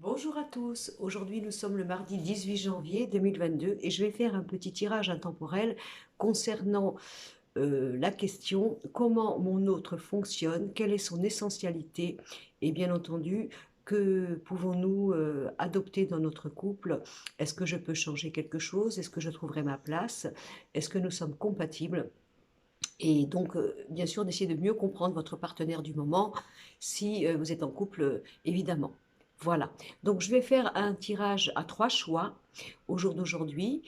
Bonjour à tous, aujourd'hui nous sommes le mardi 18 janvier 2022 et je vais faire un petit tirage intemporel concernant la question comment mon autre fonctionne, quelle est son essentialité et bien entendu que pouvons-nous adopter dans notre couple. Est-ce que je peux changer quelque chose? Est-ce que je trouverai ma place? Est-ce que nous sommes compatibles? Et donc, bien sûr, d'essayer de mieux comprendre votre partenaire du moment, si vous êtes en couple, évidemment. Voilà. Donc, je vais faire un tirage à 3 choix au jour d'aujourd'hui,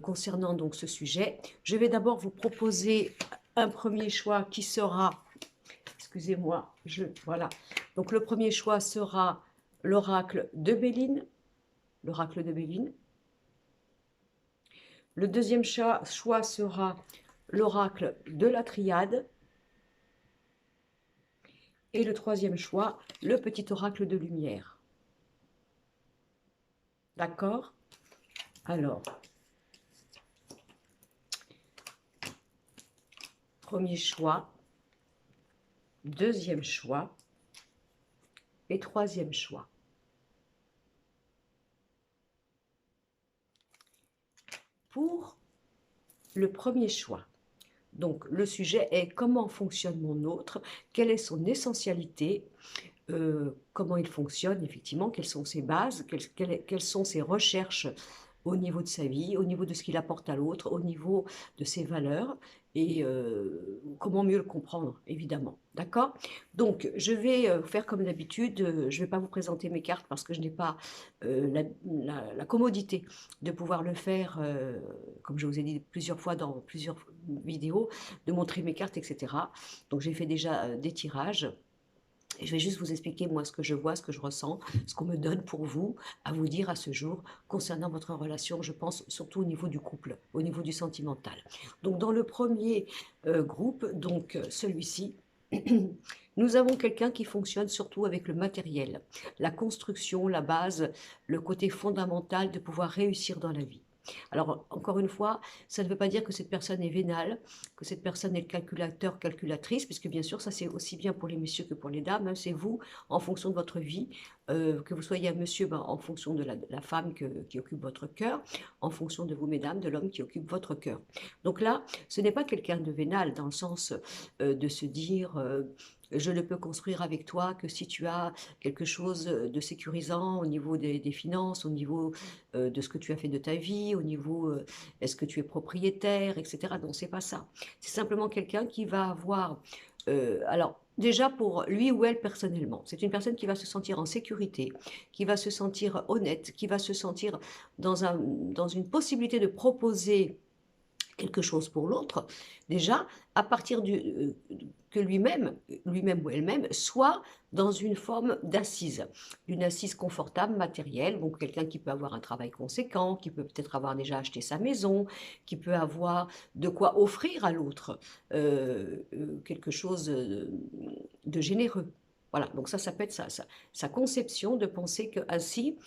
concernant donc ce sujet. Je vais d'abord vous proposer un premier choix qui sera, excusez-moi, voilà. Donc, le premier choix sera l'oracle de Béline, l'oracle de Béline. Le deuxième choix sera l'oracle de la Triade. Et le troisième choix, le petit oracle de lumière. D'accord? Alors, premier choix, deuxième choix et troisième choix. Pour le premier choix, donc le sujet est comment fonctionne mon autre, quelle est son essentialité, comment il fonctionne effectivement, quelles sont ses bases, quelles sont ses recherches au niveau de sa vie, au niveau de ce qu'il apporte à l'autre, au niveau de ses valeurs et comment mieux le comprendre, évidemment. D'accord? Donc, je vais faire comme d'habitude, je ne vais pas vous présenter mes cartes parce que je n'ai pas la commodité de pouvoir le faire, comme je vous ai dit plusieurs fois dans plusieurs vidéos, de montrer mes cartes, etc. Donc, j'ai fait déjà des tirages. Et je vais juste vous expliquer, moi, ce que je vois, ce que je ressens, ce qu'on me donne pour vous, à vous dire à ce jour, concernant votre relation, je pense, surtout au niveau du couple, au niveau du sentimental. Donc, dans le premier groupe, donc celui-ci, nous avons quelqu'un qui fonctionne surtout avec le matériel, la construction, la base, le côté fondamental de pouvoir réussir dans la vie. Alors, encore une fois, ça ne veut pas dire que cette personne est vénale, que cette personne est le calculateur, calculatrice, puisque bien sûr, ça c'est aussi bien pour les messieurs que pour les dames, hein, c'est vous, en fonction de votre vie, que vous soyez un monsieur, ben, en fonction de la femme qui occupe votre cœur, en fonction de vous, mesdames, de l'homme qui occupe votre cœur. Donc là, ce n'est pas quelqu'un de vénal dans le sens de se dire je ne peux construire avec toi que si tu as quelque chose de sécurisant au niveau des finances, au niveau de ce que tu as fait de ta vie, au niveau est-ce que tu es propriétaire, etc. Donc, c'est pas ça. C'est simplement quelqu'un qui va avoir, alors, déjà pour lui ou elle personnellement, c'est une personne qui va se sentir en sécurité, qui va se sentir honnête, qui va se sentir dans une possibilité de proposer quelque chose pour l'autre, déjà, à partir que lui-même ou elle-même, soit dans une forme d'assise, d'une assise confortable, matérielle, donc quelqu'un qui peut avoir un travail conséquent, qui peut peut-être avoir déjà acheté sa maison, qui peut avoir de quoi offrir à l'autre quelque chose de généreux. Voilà, donc ça peut être sa conception de penser que ainsi,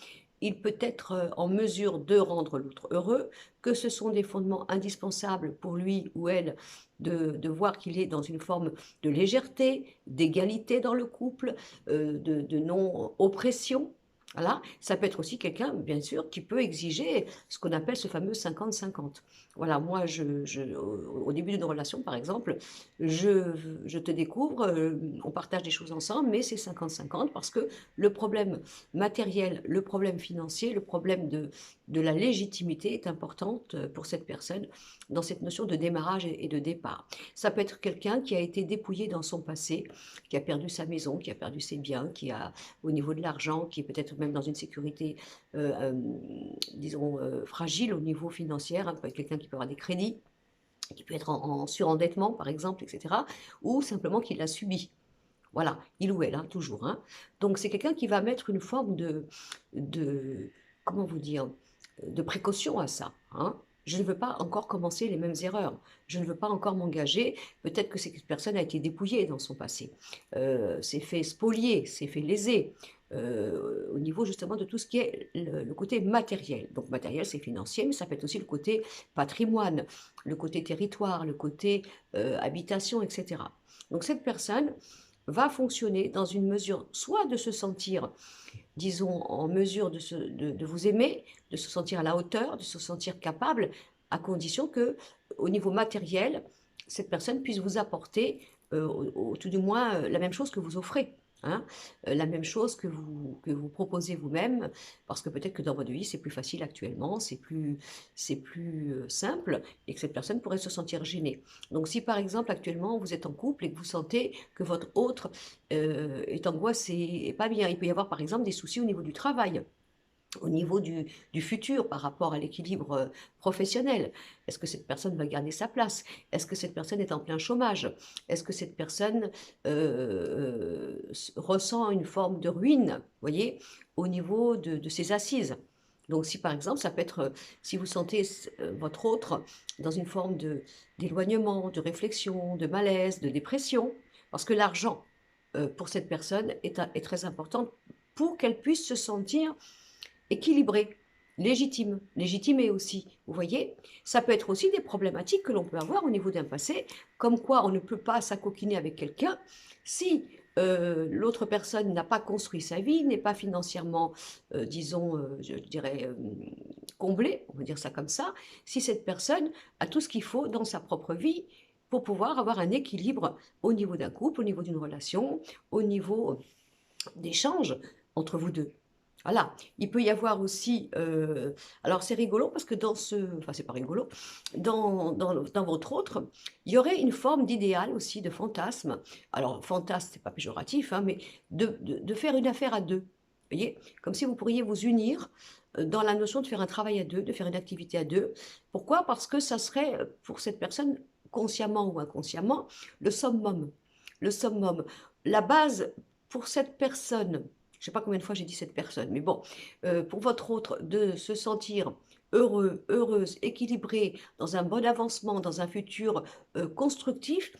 il peut être en mesure de rendre l'autre heureux, que ce sont des fondements indispensables pour lui ou elle de voir qu'il est dans une forme de légèreté, d'égalité dans le couple, de non-oppression. Voilà. Ça peut être aussi quelqu'un, bien sûr, qui peut exiger ce qu'on appelle ce fameux 50-50. Voilà, moi, au début d'une relation, par exemple, je te découvre, on partage des choses ensemble, mais c'est 50-50 parce que le problème matériel, le problème financier, le problème de la légitimité est importante pour cette personne dans cette notion de démarrage et de départ. Ça peut être quelqu'un qui a été dépouillé dans son passé, qui a perdu sa maison, qui a perdu ses biens, qui a au niveau de l'argent, qui est peut-être même dans une sécurité, disons, fragile au niveau financier, hein, quelqu'un qui peut avoir des crédits, qui peut être en surendettement par exemple, etc., ou simplement qui l'a subi. Voilà, il ou elle, hein, toujours. Hein. Donc c'est quelqu'un qui va mettre une forme de comment vous dire, de précaution à ça. Hein. Je ne veux pas encore commencer les mêmes erreurs. Je ne veux pas encore m'engager. Peut-être que cette personne a été dépouillée dans son passé, s'est fait spolier, s'est fait léser. Au niveau justement de tout ce qui est le côté matériel. Donc matériel, c'est financier, mais ça peut être aussi le côté patrimoine, le côté territoire, le côté habitation, etc. Donc cette personne va fonctionner dans une mesure soit de se sentir disons, en mesure de vous aimer, de se sentir à la hauteur, de se sentir capable, à condition que, au niveau matériel, cette personne puisse vous apporter, tout du moins, la même chose que vous offrez, hein, la même chose que vous proposez vous-même, parce que peut-être que dans votre vie, c'est plus facile actuellement, c'est plus simple, et que cette personne pourrait se sentir gênée. Donc si par exemple actuellement vous êtes en couple et que vous sentez que votre autre est angoissé et pas bien, il peut y avoir par exemple des soucis au niveau du travail, au niveau du futur par rapport à l'équilibre professionnel. Est-ce que cette personne va garder sa place? Est-ce que cette personne est en plein chômage? Est-ce que cette personne ressent une forme de ruine, voyez, au niveau de ses assises? Donc si par exemple, ça peut être, si vous sentez votre autre dans une forme d'éloignement, de réflexion, de malaise, de dépression, parce que l'argent, pour cette personne, est très important pour qu'elle puisse se sentir équilibré, légitime, légitimé aussi. Vous voyez, ça peut être aussi des problématiques que l'on peut avoir au niveau d'un passé, comme quoi on ne peut pas s'acoquiner avec quelqu'un si l'autre personne n'a pas construit sa vie, n'est pas financièrement, disons, je dirais, comblée, on va dire ça comme ça, si cette personne a tout ce qu'il faut dans sa propre vie pour pouvoir avoir un équilibre au niveau d'un couple, au niveau d'une relation, au niveau d'échange entre vous deux. Voilà, il peut y avoir aussi, alors c'est rigolo parce que enfin c'est pas rigolo, dans votre autre, il y aurait une forme d'idéal aussi, de fantasme. Alors fantasme, c'est pas péjoratif, hein, mais de faire une affaire à deux. Vous voyez, comme si vous pourriez vous unir dans la notion de faire un travail à deux, de faire une activité à deux. Pourquoi? Parce que ça serait pour cette personne, consciemment ou inconsciemment, le summum. Le summum. La base pour cette personne, je ne sais pas combien de fois j'ai dit cette personne, mais bon, pour votre autre, de se sentir heureux, heureuse, équilibré, dans un bon avancement, dans un futur constructif,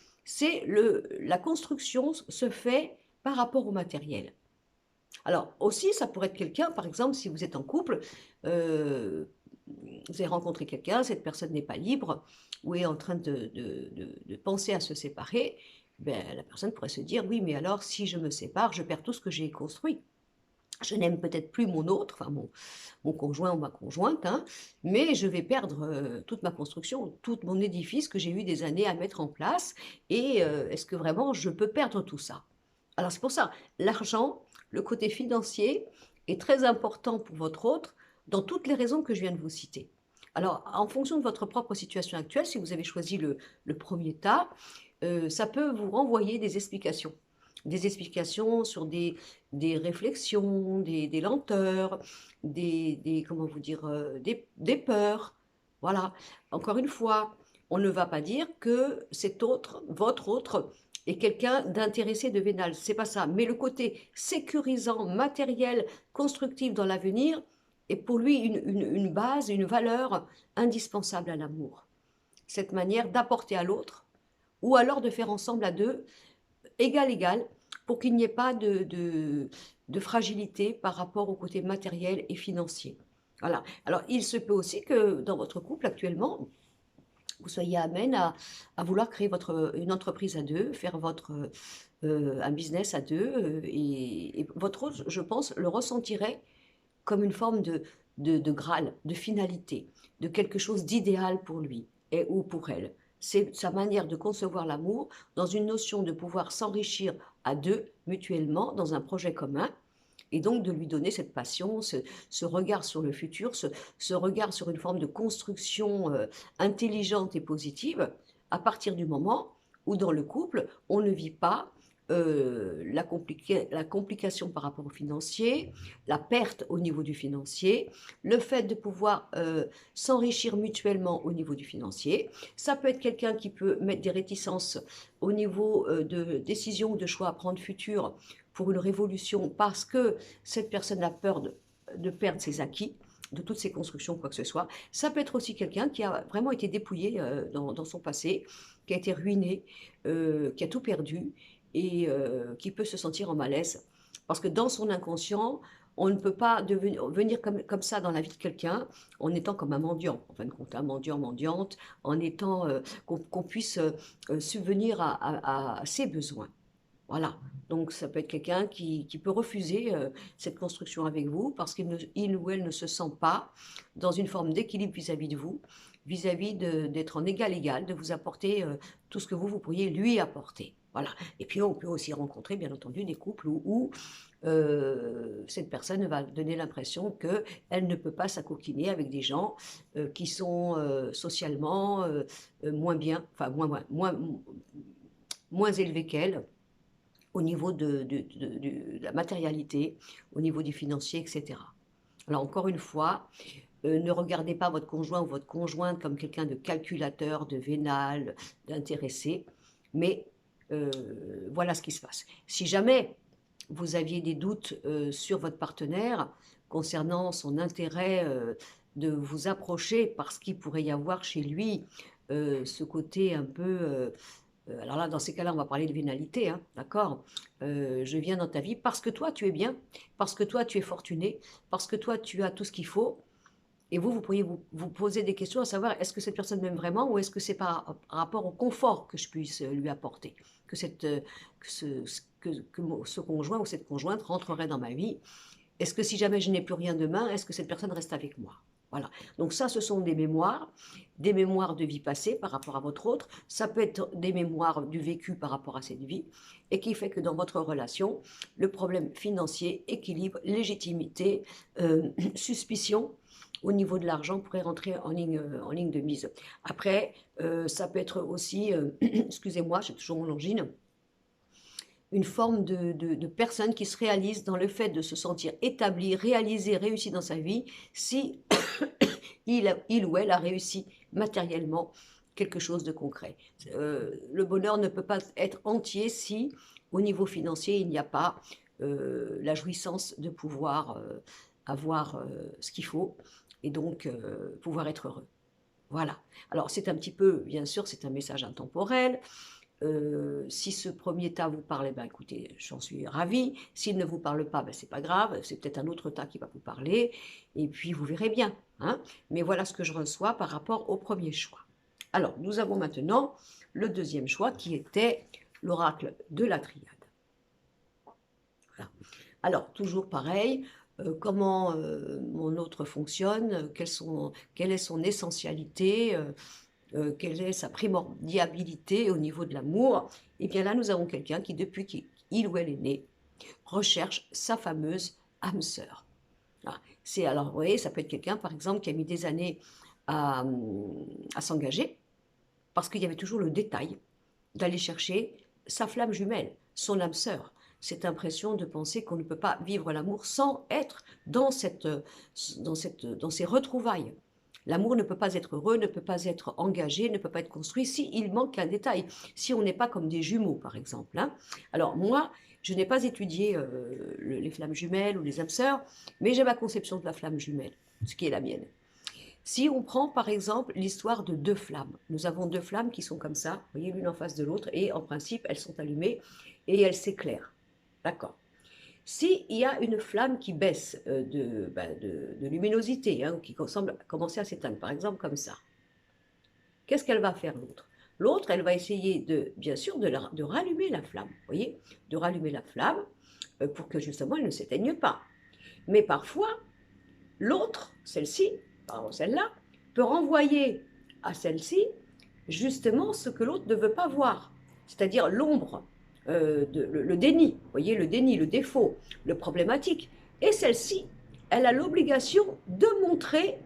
la construction se fait par rapport au matériel. Alors aussi, ça pourrait être quelqu'un, par exemple, si vous êtes en couple, euh, vous avez rencontré quelqu'un, cette personne n'est pas libre ou est en train de penser à se séparer, ben, la personne pourrait se dire, oui, mais alors si je me sépare, je perds tout ce que j'ai construit. Je n'aime peut-être plus mon autre, enfin mon conjoint ou ma conjointe, hein, mais je vais perdre toute ma construction, tout mon édifice que j'ai eu des années à mettre en place. Et est-ce que vraiment je peux perdre tout ça? Alors c'est pour ça, l'argent, le côté financier est très important pour votre autre dans toutes les raisons que je viens de vous citer. Alors, en fonction de votre propre situation actuelle, si vous avez choisi le premier tas, ça peut vous renvoyer des explications sur des réflexions, des lenteurs, comment vous dire, des peurs. Voilà. Encore une fois, on ne va pas dire que cet autre, votre autre, est quelqu'un d'intéressé, de vénal. C'est pas ça. Mais le côté sécurisant, matériel, constructif dans l'avenir est pour lui une base, une valeur indispensable à l'amour. Cette manière d'apporter à l'autre, ou alors de faire ensemble à deux, égal, pour qu'il n'y ait pas de fragilité par rapport au côté matériel et financier. Voilà. Alors, il se peut aussi que dans votre couple actuellement, vous soyez amène à vouloir créer une entreprise à deux, faire un business à deux, et votre autre, je pense, le ressentirait comme une forme de Graal, de finalité, de quelque chose d'idéal pour lui et ou pour elle. C'est sa manière de concevoir l'amour dans une notion de pouvoir s'enrichir à deux mutuellement dans un projet commun et donc de lui donner cette passion, ce regard sur le futur, ce regard sur une forme de construction intelligente et positive à partir du moment où dans le couple, on ne vit pas la complication par rapport au financier, la perte au niveau du financier, le fait de pouvoir s'enrichir mutuellement au niveau du financier. Ça peut être quelqu'un qui peut mettre des réticences au niveau de décisions ou de choix à prendre futurs pour une révolution parce que cette personne a peur de perdre ses acquis, de toutes ses constructions, quoi que ce soit. Ça peut être aussi quelqu'un qui a vraiment été dépouillé dans son passé, qui a été ruiné, qui a tout perdu et qui peut se sentir en malaise. Parce que dans son inconscient, on ne peut pas venir comme ça dans la vie de quelqu'un en étant comme un mendiant, en fin de compte, un mendiant, mendiante, en étant qu'on puisse subvenir à ses besoins. Voilà, donc ça peut être quelqu'un qui peut refuser cette construction avec vous parce il ou elle ne se sent pas dans une forme d'équilibre vis-à-vis de vous, vis-à-vis d'être en égal-égal, de vous apporter tout ce que vous pourriez lui apporter. Voilà. Et puis on peut aussi rencontrer, bien entendu, des couples où cette personne va donner l'impression qu'elle ne peut pas s'acoquiner avec des gens qui sont socialement moins bien, enfin moins élevés qu'elle au niveau de la matérialité, au niveau du financier, etc. Alors encore une fois, ne regardez pas votre conjoint ou votre conjointe comme quelqu'un de calculateur, de vénal, d'intéressé, mais euh, voilà ce qui se passe. Si jamais vous aviez des doutes sur votre partenaire concernant son intérêt de vous approcher parce qu'il pourrait y avoir chez lui ce côté un peu alors là, dans ces cas-là, on va parler de vénalité, hein, d'accord? Je viens dans ta vie parce que toi, tu es bien, parce que toi, tu es fortuné, parce que toi, tu as tout ce qu'il faut. Et vous pourriez vous poser des questions à savoir, est-ce que cette personne m'aime vraiment ou est-ce que c'est par rapport au confort que je puisse lui apporter, que, ce conjoint ou cette conjointe rentrerait dans ma vie. Est-ce que si jamais je n'ai plus rien demain, est-ce que cette personne reste avec moi? Voilà. Donc ça, ce sont des mémoires de vie passée par rapport à votre autre. Ça peut être des mémoires du vécu par rapport à cette vie, et qui fait que dans votre relation, le problème financier, équilibre, légitimité, suspicion au niveau de l'argent pourrait rentrer en ligne de mise. Après, ça peut être aussi, excusez-moi, j'ai toujours mon angine, une forme de personne qui se réalise dans le fait de se sentir établi, réalisé, réussi dans sa vie, si il ou elle a réussi matériellement quelque chose de concret. Le bonheur ne peut pas être entier si, au niveau financier, il n'y a pas la jouissance de pouvoir avoir ce qu'il faut et donc pouvoir être heureux. Voilà. Alors c'est un petit peu, bien sûr, c'est un message intemporel. Si ce premier tas vous parle, ben, écoutez, j'en suis ravie. S'il ne vous parle pas, ben, c'est pas grave, c'est peut-être un autre tas qui va vous parler, et puis vous verrez bien. Hein. Mais voilà ce que je reçois par rapport au premier choix. Alors, nous avons maintenant le deuxième choix qui était l'oracle de la triade. Voilà. Alors, toujours pareil, comment mon autre fonctionne, quelle est son essentialité, quelle est sa primordialité au niveau de l'amour, et bien là, nous avons quelqu'un qui, depuis qu'il ou elle est né, recherche sa fameuse âme sœur. Voilà. Alors, vous voyez, ça peut être quelqu'un, par exemple, qui a mis des années à s'engager, parce qu'il y avait toujours le détail d'aller chercher sa flamme jumelle, son âme sœur. Cette impression de penser qu'on ne peut pas vivre l'amour sans être dans ces retrouvailles. L'amour ne peut pas être heureux, ne peut pas être engagé, ne peut pas être construit s'il manque un détail. Si on n'est pas comme des jumeaux, par exemple. Hein. Alors moi, je n'ai pas étudié les flammes jumelles ou les âmes sœurs, mais j'ai ma conception de la flamme jumelle, ce qui est la mienne. Si on prend par exemple l'histoire de deux flammes, nous avons deux flammes qui sont comme ça, vous voyez, l'une en face de l'autre, et en principe, elles sont allumées et elles s'éclairent. D'accord. S'il y a une flamme qui baisse de luminosité, hein, qui semble commencer à s'éteindre, par exemple comme ça, qu'est-ce qu'elle va faire l'autre? L'autre, elle va essayer bien sûr, de rallumer la flamme, vous voyez, de rallumer la flamme pour que justement elle ne s'éteigne pas. Mais parfois, l'autre, celle-ci, pardon, celle-là, peut renvoyer à celle-ci justement ce que l'autre ne veut pas voir, c'est-à-dire l'ombre, le déni, vous voyez, le déni, le défaut, le problématique. Et celle-ci, elle a l'obligation de montrer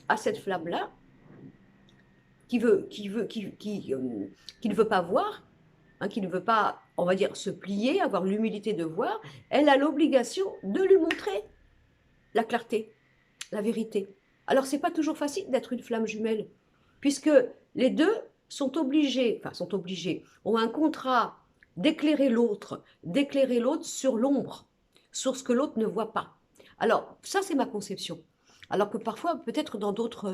à cette flamme-là qui ne veut pas voir, hein, qui ne veut pas, on va dire, se plier, avoir l'humilité de voir, elle a l'obligation de lui montrer la clarté, la vérité. Alors, c'est pas toujours facile d'être une flamme jumelle, puisque les deux sont obligés, ont un contrat d'éclairer l'autre sur l'ombre, sur ce que l'autre ne voit pas. Alors, ça, c'est ma conception. Alors que parfois, peut-être dans d'autres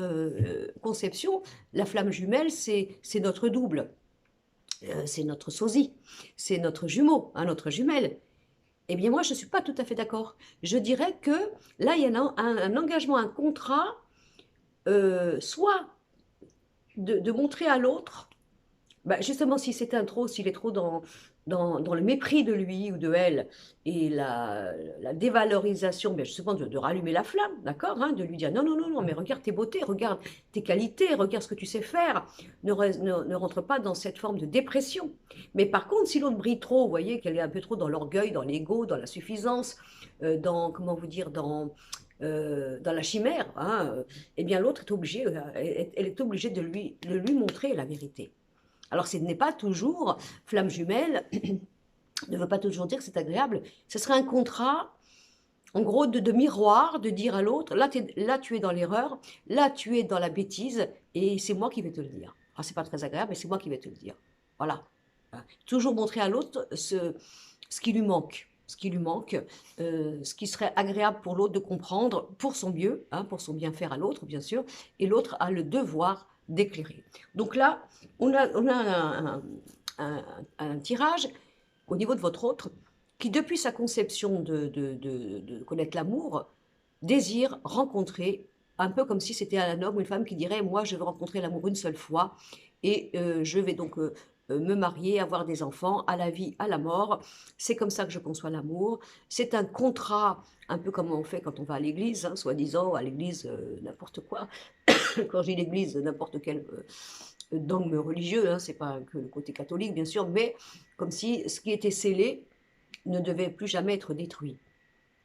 conceptions, la flamme jumelle, c'est notre double, c'est notre sosie, c'est notre jumeau, hein, notre jumelle. Eh bien, moi, je ne suis pas tout à fait d'accord. Je dirais que là, il y a un engagement, un contrat, soit de montrer à l'autre, bah, justement, si c'est un trop, s'il est trop dans le mépris de lui ou de elle et la dévalorisation, bien justement, de rallumer la flamme, d'accord, hein, de lui dire non, non, non, non, mais regarde tes beautés, regarde tes qualités, regarde ce que tu sais faire, ne rentre pas dans cette forme de dépression. Mais par contre, si l'autre brille trop, vous voyez qu'elle est un peu trop dans l'orgueil, dans l'ego, dans la suffisance, dans, comment vous dire, dans la chimère, hein, eh bien l'autre est obligée, elle est obligée de lui montrer la vérité. Alors, ce n'est pas toujours flamme jumelle, ne veut pas toujours dire que c'est agréable. Ce serait un contrat, en gros, de miroir, de dire à l'autre, là, tu es dans l'erreur, là, tu es dans la bêtise, et c'est moi qui vais te le dire. Alors, c'est pas très agréable, mais c'est moi qui vais te le dire. Voilà. Toujours montrer à l'autre ce qui lui manque. Ce qui lui manque, ce qui serait agréable pour l'autre de comprendre pour son mieux, hein, pour son bien faire à l'autre, bien sûr, et l'autre a le devoir d'éclairer. Donc là, on a un tirage au niveau de votre autre qui, depuis sa conception de connaître l'amour, désire rencontrer, un peu comme si c'était un homme ou une femme qui dirait « moi, je veux rencontrer l'amour une seule fois et je vais donc me marier, avoir des enfants, à la vie, à la mort. C'est comme ça que je conçois l'amour. C'est un contrat, un peu comme on fait quand on va à l'église, hein, soi-disant, à l'église, n'importe quoi. Quand je dis l'église, n'importe quel dogme religieux, hein, c'est pas que le côté catholique, bien sûr, mais comme si ce qui était scellé ne devait plus jamais être détruit.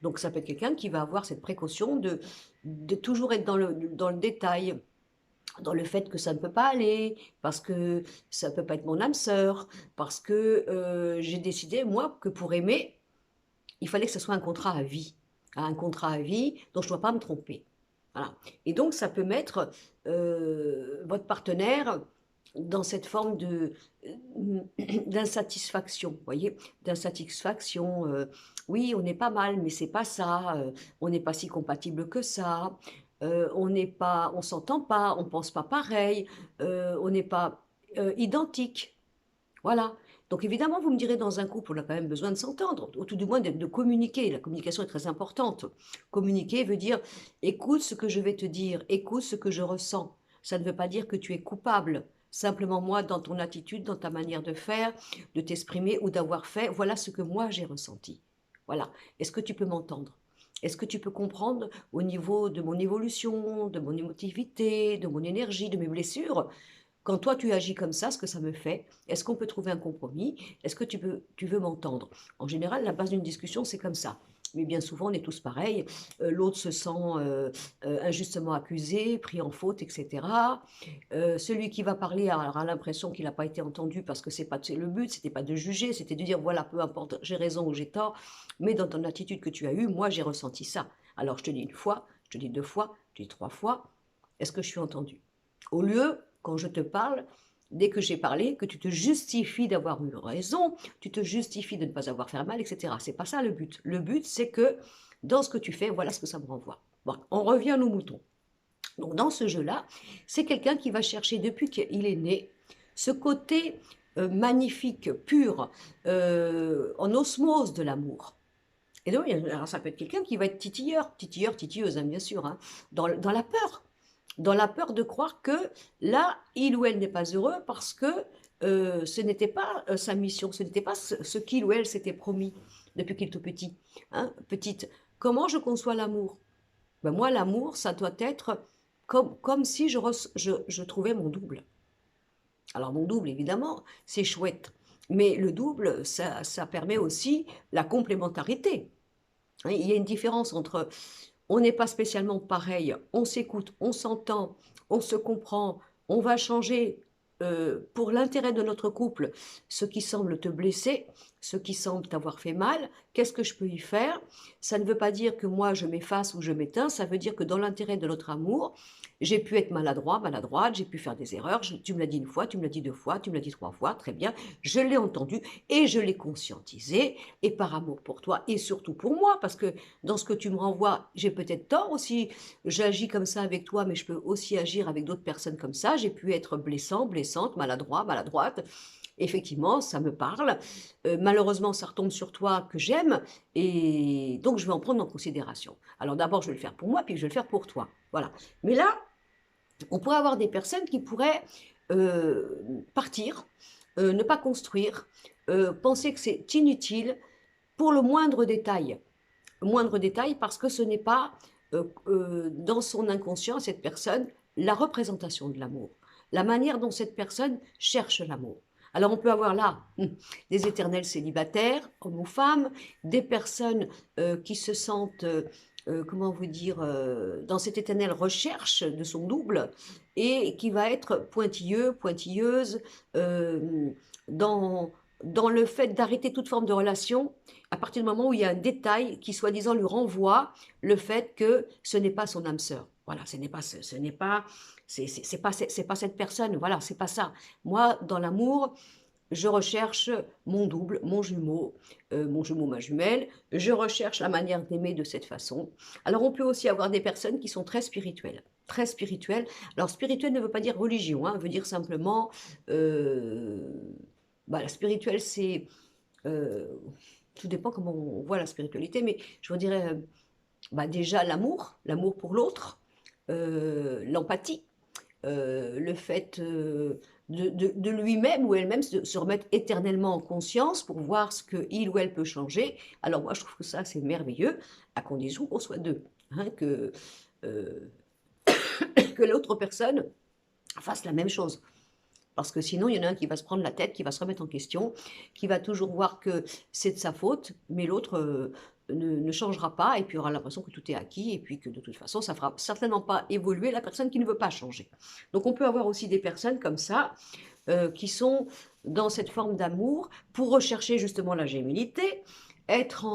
Donc ça peut être quelqu'un qui va avoir cette précaution de toujours être dans le détail, dans le fait que ça ne peut pas aller, parce que ça ne peut pas être mon âme sœur, parce que j'ai décidé, moi, que pour aimer, il fallait que ce soit un contrat à vie. Un contrat à vie dont je ne dois pas me tromper. Voilà. Et donc, ça peut mettre votre partenaire dans cette forme d'insatisfaction, vous voyez, d'insatisfaction. Oui, on est pas mal, mais c'est pas ça. On n'est pas si compatible que ça. On n'est pas, on s'entend pas, on pense pas pareil. On n'est pas identique. Voilà. Donc évidemment, vous me direz, dans un couple, on a quand même besoin de s'entendre, ou tout du moins de communiquer. La communication est très importante. Communiquer veut dire, écoute ce que je vais te dire, écoute ce que je ressens. Ça ne veut pas dire que tu es coupable. Simplement, moi, dans ton attitude, dans ta manière de faire, de t'exprimer ou d'avoir fait, voilà ce que moi j'ai ressenti. Voilà. Est-ce que tu peux m'entendre? Est-ce que tu peux comprendre au niveau de mon évolution, de mon émotivité, de mon énergie, de mes blessures? Quand toi tu agis comme ça, ce que ça me fait, est-ce qu'on peut trouver un compromis? Est-ce que tu veux m'entendre? En général, la base d'une discussion, c'est comme ça. Mais bien souvent, on est tous pareils. L'autre se sent injustement accusé, pris en faute, etc. Celui qui va parler a l'impression qu'il n'a pas été entendu parce que c'est le but, c'était pas de juger, c'était de dire voilà, peu importe, j'ai raison ou j'ai tort, mais dans ton attitude que tu as eue, moi j'ai ressenti ça. Alors je te dis une fois, je te dis deux fois, je te dis trois fois, est-ce que je suis entendu? Au lieu, quand je te parle, dès que j'ai parlé, que tu te justifies d'avoir eu raison, tu te justifies de ne pas avoir fait mal, etc. C'est pas ça le but. Le but, c'est que dans ce que tu fais, voilà ce que ça me renvoie. Bon, on revient à nos moutons. Donc dans ce jeu-là, c'est quelqu'un qui va chercher depuis qu'il est né ce côté magnifique, pur, en osmose de l'amour. Et donc, alors ça peut être quelqu'un qui va être titilleuse, hein, bien sûr, hein, dans la peur de croire que là, il ou elle n'est pas heureux parce que ce n'était pas sa mission, ce n'était pas ce qu'il ou elle s'était promis depuis qu'il est tout petit. Hein, petite, comment je conçois l'amour? Ben moi, l'amour, ça doit être comme si je trouvais mon double. Alors mon double, évidemment, c'est chouette, mais le double, ça permet aussi la complémentarité. Hein, il y a une différence entre on n'est pas spécialement pareil, on s'écoute, on s'entend, on se comprend, on va changer pour l'intérêt de notre couple ce qui semble te blesser, ce qui semble t'avoir fait mal, qu'est-ce que je peux y faire? Ça ne veut pas dire que moi je m'efface ou je m'éteins, ça veut dire que dans l'intérêt de notre amour, j'ai pu être maladroit, maladroite, j'ai pu faire des erreurs, tu me l'as dit une fois, tu me l'as dit deux fois, tu me l'as dit trois fois, très bien, je l'ai entendu et je l'ai conscientisé, et par amour pour toi et surtout pour moi, parce que dans ce que tu me renvoies, j'ai peut-être tort aussi, j'agis comme ça avec toi, mais je peux aussi agir avec d'autres personnes comme ça, j'ai pu être blessant, blessante, maladroit, maladroite, effectivement, ça me parle, malheureusement, ça retombe sur toi que j'aime, et donc je vais en prendre en considération. Alors d'abord, je vais le faire pour moi, puis je vais le faire pour toi, voilà. Mais là, on pourrait avoir des personnes qui pourraient partir ne pas construire, penser que c'est inutile pour le moindre détail. Le moindre détail parce que ce n'est pas dans son inconscient, cette personne, la représentation de l'amour, la manière dont cette personne cherche l'amour. Alors on peut avoir là des éternels célibataires, hommes ou femmes, des personnes qui se sentent, comment vous dire, dans cette éternelle recherche de son double et qui va être pointilleux, pointilleuse euh, dans, dans le fait d'arrêter toute forme de relation à partir du moment où il y a un détail qui soi-disant lui renvoie le fait que ce n'est pas son âme sœur. Voilà, ce n'est pas, c'est pas cette personne. Voilà, c'est pas ça. Moi, dans l'amour, je recherche mon double, mon jumeau, ma jumelle. Je recherche la manière d'aimer de cette façon. Alors, on peut aussi avoir des personnes qui sont très spirituelles. Très spirituelles. Alors, spirituel ne veut pas dire religion, hein, veut dire simplement. Euh, la spirituelle, c'est. euh, tout dépend comment on voit la spiritualité, mais je vous dirais déjà l'amour, l'amour pour l'autre, l'empathie, le fait de lui-même ou elle-même se remettre éternellement en conscience pour voir ce qu'il ou elle peut changer. Alors moi, je trouve que ça, c'est merveilleux, à condition qu'on soit deux, hein, euh, que l'autre personne fasse la même chose. Parce que sinon, il y en a un qui va se prendre la tête, qui va se remettre en question, qui va toujours voir que c'est de sa faute, mais l'autre ne changera pas et puis aura l'impression que tout est acquis et puis que de toute façon, ça ne fera certainement pas évoluer la personne qui ne veut pas changer. Donc on peut avoir aussi des personnes comme ça qui sont dans cette forme d'amour pour rechercher justement la gémilité, être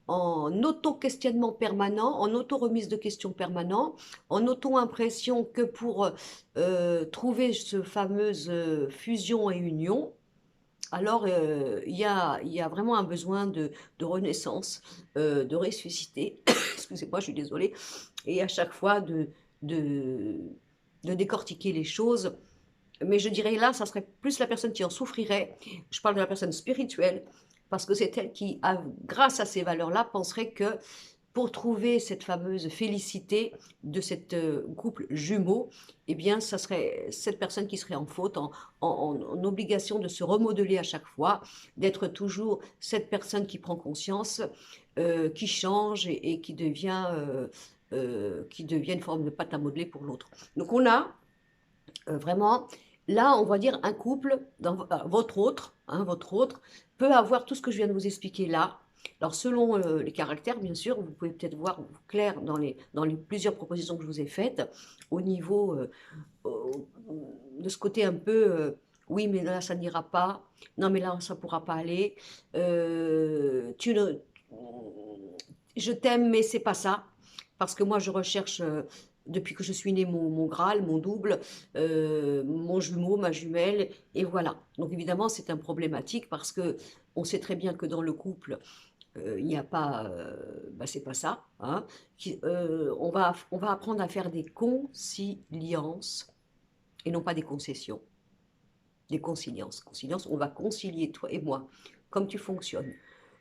en auto-questionnement permanent, en auto-remise de questions permanent, en auto-impression que pour trouver ce fameuse fusion et union, alors il y a vraiment un besoin de renaissance, de ressusciter, excusez-moi, je suis désolée, et à chaque fois de, de décortiquer les choses. Mais je dirais là, ça serait plus la personne qui en souffrirait. Je parle de la personne spirituelle, parce que c'est elle qui, grâce à ces valeurs-là, penserait que pour trouver cette fameuse félicité de cette couple jumeau, eh bien, ça serait cette personne qui serait en faute, en obligation de se remodeler à chaque fois, d'être toujours cette personne qui prend conscience, qui change et qui devient une forme de pâte à modeler pour l'autre. Donc on a vraiment, là, on va dire un couple, votre autre, peut avoir tout ce que je viens de vous expliquer là. Alors, selon les caractères, bien sûr, vous pouvez peut-être voir clair dans les plusieurs propositions que je vous ai faites, au niveau de ce côté un peu, oui, mais là, ça n'ira pas, non, mais là, ça ne pourra pas aller, tu ne, je t'aime, mais c'est pas ça, parce que moi, je recherche depuis que je suis née mon Graal, mon double, mon jumeau, ma jumelle, et voilà. Donc évidemment, c'est un problématique parce que on sait très bien que dans le couple, il n'y a pas, c'est pas ça. Hein. On va apprendre à faire des conciliances et non pas des concessions. Des conciliances. Conciliances, on va concilier toi et moi, comme tu fonctionnes,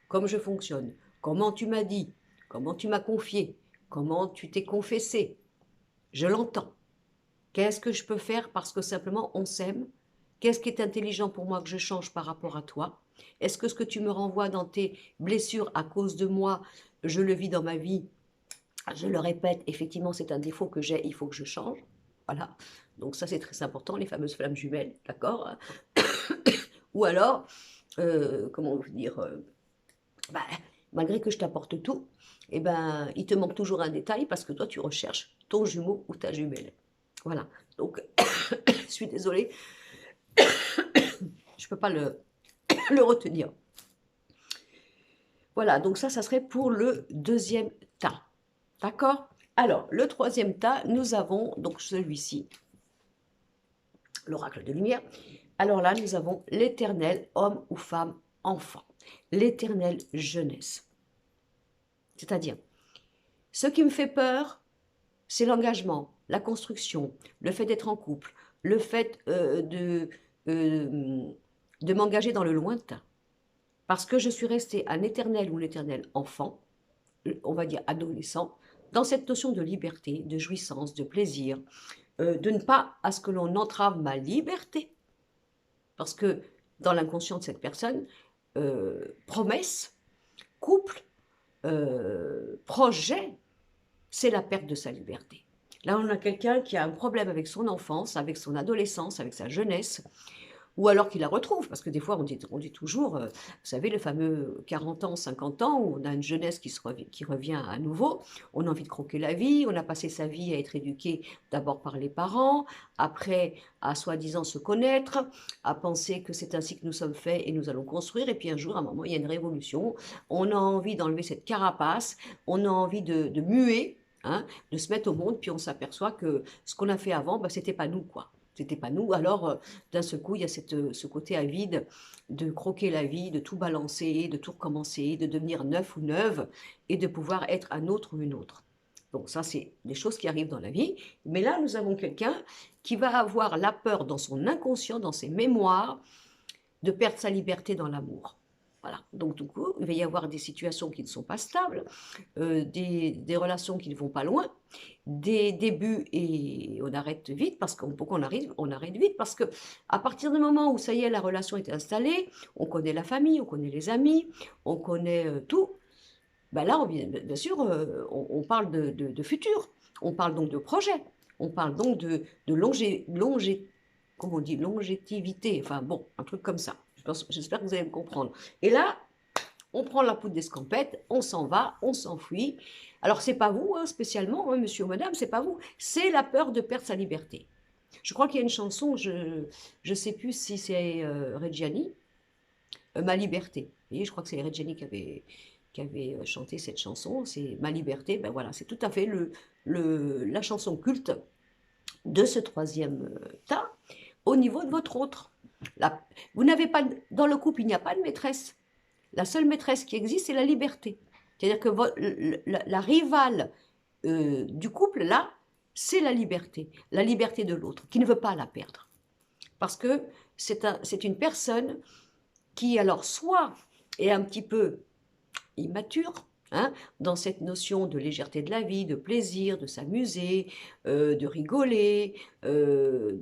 comme je fonctionne, comment tu m'as dit, comment tu m'as confié, comment tu t'es confessé. Je l'entends. Qu'est-ce que je peux faire parce que simplement on s'aime? Qu'est-ce qui est intelligent pour moi que je change par rapport à toi? Est-ce que ce que tu me renvoies dans tes blessures à cause de moi, je le vis dans ma vie? Je le répète, effectivement, c'est un défaut que j'ai, il faut que je change. Voilà. Donc ça, c'est très important, les fameuses flammes jumelles, d'accord? Ou alors, comment vous dire, bah, malgré que je t'apporte tout, eh ben, il te manque toujours un détail parce que toi, tu recherches ton jumeau ou ta jumelle. Voilà. Donc, je suis désolée, je ne peux pas le retenir. Voilà, donc ça serait pour le deuxième tas. D'accord? Alors, le troisième tas, nous avons donc celui-ci, l'oracle de lumière. Alors là, nous avons l'éternel homme ou femme enfant, l'éternelle jeunesse. C'est-à-dire, ce qui me fait peur, c'est l'engagement, la construction, le fait d'être en couple, le fait de m'engager dans le lointain. Parce que je suis restée un éternel ou l'éternel enfant, on va dire adolescent, dans cette notion de liberté, de jouissance, de plaisir, de ne pas à ce que l'on entrave ma liberté. Parce que dans l'inconscient de cette personne, promesse, couple, projet, c'est la perte de sa liberté. Là, on a quelqu'un qui a un problème avec son enfance, avec son adolescence, avec sa jeunesse, ou alors qu'il la retrouve, parce que des fois, on dit toujours, vous savez, le fameux 40 ans, 50 ans, où on a une jeunesse qui revient à nouveau, on a envie de croquer la vie, on a passé sa vie à être éduqué d'abord par les parents, après à soi-disant se connaître, à penser que c'est ainsi que nous sommes faits et nous allons construire, et puis un jour, à un moment, il y a une révolution, on a envie d'enlever cette carapace, on a envie de muer, hein, de se mettre au monde, puis on s'aperçoit que ce qu'on a fait avant, ben, c'était pas nous, quoi. C'était pas nous. Alors, d'un seul coup, il y a ce côté avide de croquer la vie, de tout balancer, de tout recommencer, de devenir neuf ou neuve et de pouvoir être un autre ou une autre. Donc ça, c'est des choses qui arrivent dans la vie. Mais là, nous avons quelqu'un qui va avoir la peur dans son inconscient, dans ses mémoires, de perdre sa liberté dans l'amour. Voilà. Donc, du coup, il va y avoir des situations qui ne sont pas stables, des relations qui ne vont pas loin, des débuts et on arrête vite parce pourquoi on arrête vite parce que à partir du moment où ça y est, la relation est installée, on connaît la famille, on connaît les amis, on connaît tout. Ben là, bien sûr, on parle de futur, on parle donc de projet, on parle donc comment on dit, longévité, enfin bon, un truc comme ça. J'espère que vous allez me comprendre. Et là, on prend la poudre d'escampette, on s'en va, on s'enfuit. Alors, c'est pas vous, hein, spécialement, hein, monsieur ou madame, c'est pas vous, c'est la peur de perdre sa liberté. Je crois qu'il y a une chanson, je ne sais plus si c'est Reggiani, Ma liberté. Vous voyez, je crois que c'est Reggiani qui avait chanté cette chanson, c'est Ma liberté. Ben voilà, c'est tout à fait la chanson culte de ce troisième tas au niveau de votre autre. Vous n'avez pas, dans le couple, il n'y a pas de maîtresse. La seule maîtresse qui existe, c'est la liberté. C'est-à-dire que la rivale du couple, là, c'est la liberté de l'autre, qui ne veut pas la perdre. Parce que c'est une personne qui, alors, soit est un petit peu immature, hein, dans cette notion de légèreté de la vie, de plaisir, de s'amuser, de rigoler, de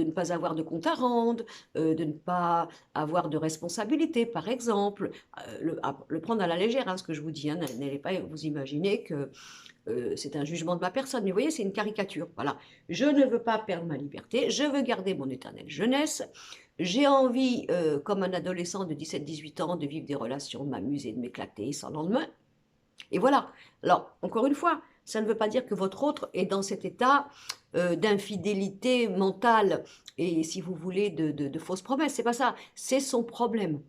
ne pas avoir de compte à rendre, de ne pas avoir de responsabilité, par exemple. Le prendre à la légère, hein, ce que je vous dis, hein, n'allez pas vous imaginer que c'est un jugement de ma personne, mais vous voyez, c'est une caricature. Voilà, je ne veux pas perdre ma liberté, je veux garder mon éternelle jeunesse, j'ai envie, comme un adolescent de 17-18 ans, de vivre des relations, de m'amuser, de m'éclater sans lendemain. Et voilà. Alors, encore une fois, ça ne veut pas dire que votre autre est dans cet état d'infidélité mentale et, si vous voulez, de fausses promesses. C'est pas ça. C'est son problème.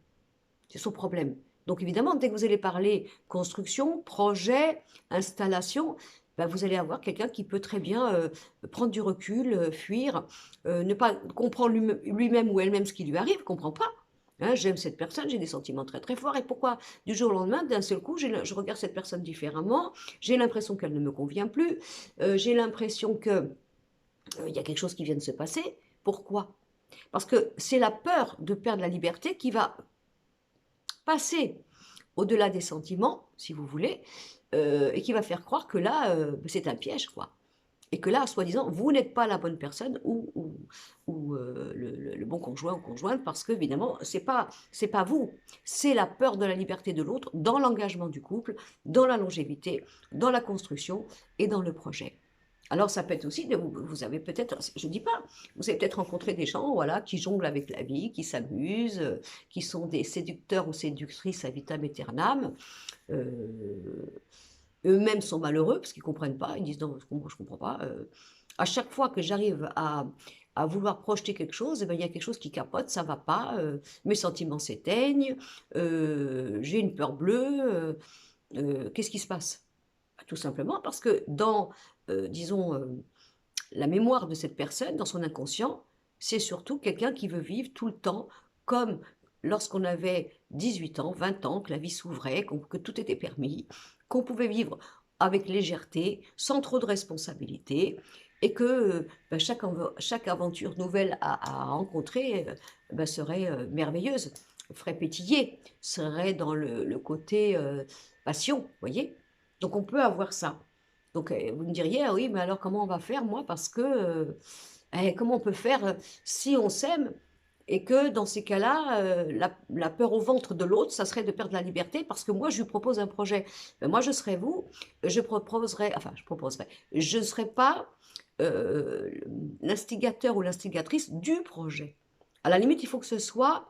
C'est son problème. Donc, évidemment, dès que vous allez parler construction, projet, installation, ben, vous allez avoir quelqu'un qui peut très bien prendre du recul, fuir, ne pas comprendre lui-même ou elle-même ce qui lui arrive, comprend pas. Hein, j'aime cette personne, j'ai des sentiments très très forts, et pourquoi du jour au lendemain, d'un seul coup, je regarde cette personne différemment, j'ai l'impression qu'elle ne me convient plus, j'ai l'impression que il y a quelque chose qui vient de se passer. Pourquoi? Parce que c'est la peur de perdre la liberté qui va passer au-delà des sentiments, si vous voulez, et qui va faire croire que là, c'est un piège, quoi. Et que là, soi-disant, vous n'êtes pas la bonne personne ou le bon conjoint ou conjointe, parce que, évidemment, c'est pas vous. C'est la peur de la liberté de l'autre dans l'engagement du couple, dans la longévité, dans la construction et dans le projet. Alors, ça peut être aussi, vous avez peut-être, je ne dis pas, vous avez peut-être rencontré des gens, voilà, qui jonglent avec la vie, qui s'amusent, qui sont des séducteurs ou séductrices à vitam aeternam. Eux-mêmes sont malheureux parce qu'ils ne comprennent pas, ils disent non, je ne comprends pas. À chaque fois que j'arrive à vouloir projeter quelque chose, eh ben, il y a quelque chose qui capote, ça ne va pas, mes sentiments s'éteignent, j'ai une peur bleue, qu'est-ce qui se passe? Tout simplement parce que dans, disons, la mémoire de cette personne, dans son inconscient, c'est surtout quelqu'un qui veut vivre tout le temps comme lorsqu'on avait 18 ans, 20 ans, que la vie s'ouvrait, que tout était permis, qu'on pouvait vivre avec légèreté, sans trop de responsabilité, et que ben, chaque aventure nouvelle à rencontrer ben, serait merveilleuse, ferait pétiller, serait dans le côté passion, vous voyez. Donc on peut avoir ça. Donc vous me diriez, ah oui, mais alors comment on va faire, moi, parce que comment on peut faire si on s'aime Et que dans ces cas-là, la peur au ventre de l'autre, ça serait de perdre la liberté parce que moi, je lui propose un projet. Ben, moi, je serais vous, je proposerais, enfin, je proposerais, je ne serais pas euh, l'instigateur ou l'instigatrice du projet. À la limite, il faut que ce soit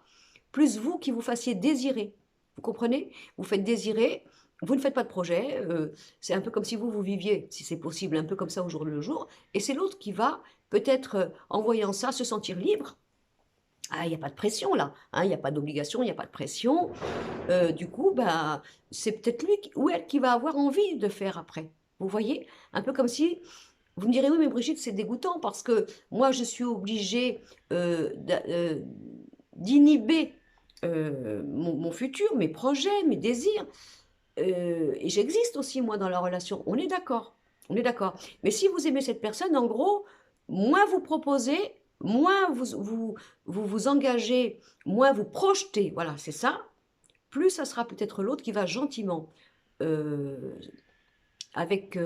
plus vous qui vous fassiez désirer. Vous comprenez? Vous faites désirer, vous ne faites pas de projet, c'est un peu comme si vous, vous viviez, si c'est possible, un peu comme ça au jour le jour, et c'est l'autre qui va, peut-être en voyant ça, se sentir libre. Ah, il n'y a pas de pression là, hein, il n'y a pas d'obligation, il n'y a pas de pression. Du coup, ben, c'est peut-être lui ou elle qui va avoir envie de faire après. Vous voyez? Un peu comme si, vous me direz, oui, mais Brigitte, c'est dégoûtant parce que moi, je suis obligée d'inhiber mon futur, mes projets, mes désirs. Et j'existe aussi, moi, dans la relation. On est d'accord. On est d'accord. Mais si vous aimez cette personne, en gros, moins vous proposez, moins vous engagez, moins vous projetez, voilà, c'est ça, plus ça sera peut-être l'autre qui va gentiment, euh, avec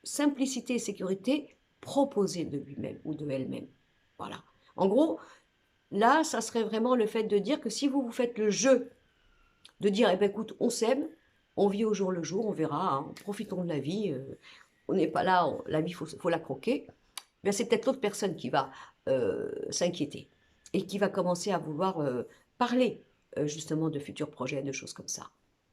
simplicité et sécurité, proposer de lui-même ou de elle-même. Voilà. En gros, là, ça serait vraiment le fait de dire que si vous vous faites le jeu, de dire, eh ben, écoute, on s'aime, on vit au jour le jour, on verra, hein, profitons de la vie, on n'est pas là, la vie, faut la croquer, bien, c'est peut-être l'autre personne qui va s'inquiéter et qui va commencer à vouloir parler justement de futurs projets, de choses comme ça.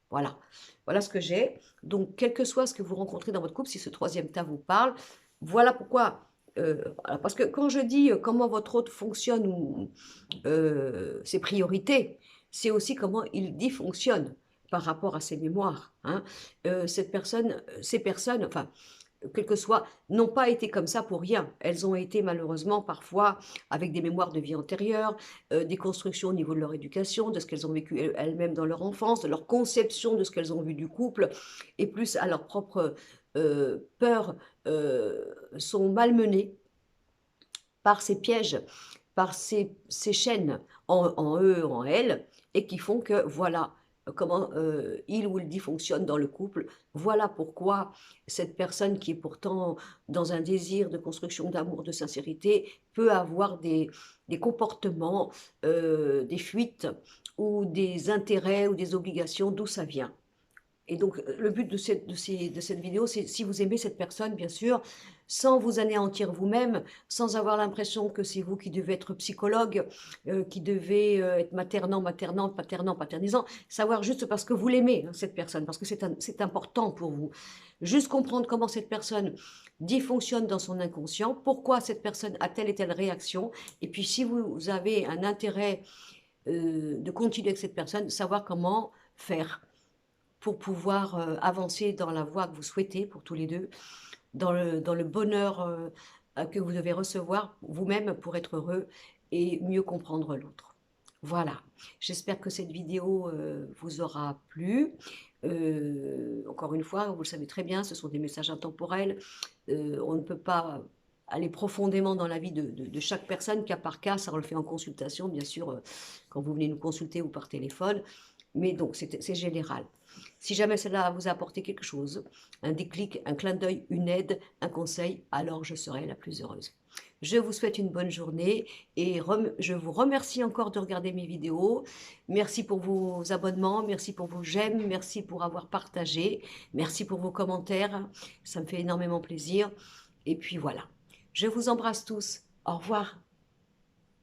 Voilà, voilà ce que j'ai. Donc, quel que soit ce que vous rencontrez dans votre couple, si ce troisième tas vous parle, voilà pourquoi. Parce que quand je dis comment votre autre fonctionne ou ses priorités, c'est aussi comment il dysfonctionne par rapport à ses mémoires. Hein. Ces personnes, enfin, quel que soit, n'ont pas été comme ça pour rien. Elles ont été malheureusement parfois avec des mémoires de vie antérieure, des constructions au niveau de leur éducation, de ce qu'elles ont vécu elles-mêmes dans leur enfance, de leur conception de ce qu'elles ont vu du couple, et plus à leur propre peur, sont malmenées par ces pièges, par ces chaînes en eux, en elles, et qui font que voilà comment il ou elle dysfonctionne dans le couple. Voilà pourquoi cette personne qui est pourtant dans un désir de construction d'amour, de sincérité, peut avoir des comportements, des fuites ou des intérêts ou des obligations, d'où ça vient. Et donc, le but de cette vidéo, c'est si vous aimez cette personne, bien sûr, sans vous anéantir vous-même, sans avoir l'impression que c'est vous qui devez être psychologue, qui devez être paternisant, savoir juste parce que vous l'aimez, hein, cette personne, parce que c'est important pour vous. Juste comprendre comment cette personne dysfonctionne dans son inconscient, pourquoi cette personne a telle et telle réaction, et puis si vous avez un intérêt de continuer avec cette personne, savoir comment faire pour pouvoir avancer dans la voie que vous souhaitez pour tous les deux, dans le bonheur que vous devez recevoir vous-même pour être heureux et mieux comprendre l'autre. Voilà, j'espère que cette vidéo vous aura plu. Encore une fois, vous le savez très bien, ce sont des messages intemporels. On ne peut pas aller profondément dans la vie de chaque personne, cas par cas, ça on le fait en consultation, bien sûr, quand vous venez nous consulter ou par téléphone. Mais donc, c'est général. Si jamais cela vous a apporté quelque chose, un déclic, un clin d'œil, une aide, un conseil, alors je serai la plus heureuse. Je vous souhaite une bonne journée et je vous remercie encore de regarder mes vidéos. Merci pour vos abonnements, merci pour vos j'aime, merci pour avoir partagé, merci pour vos commentaires, ça me fait énormément plaisir. Et puis voilà, je vous embrasse tous. Au revoir.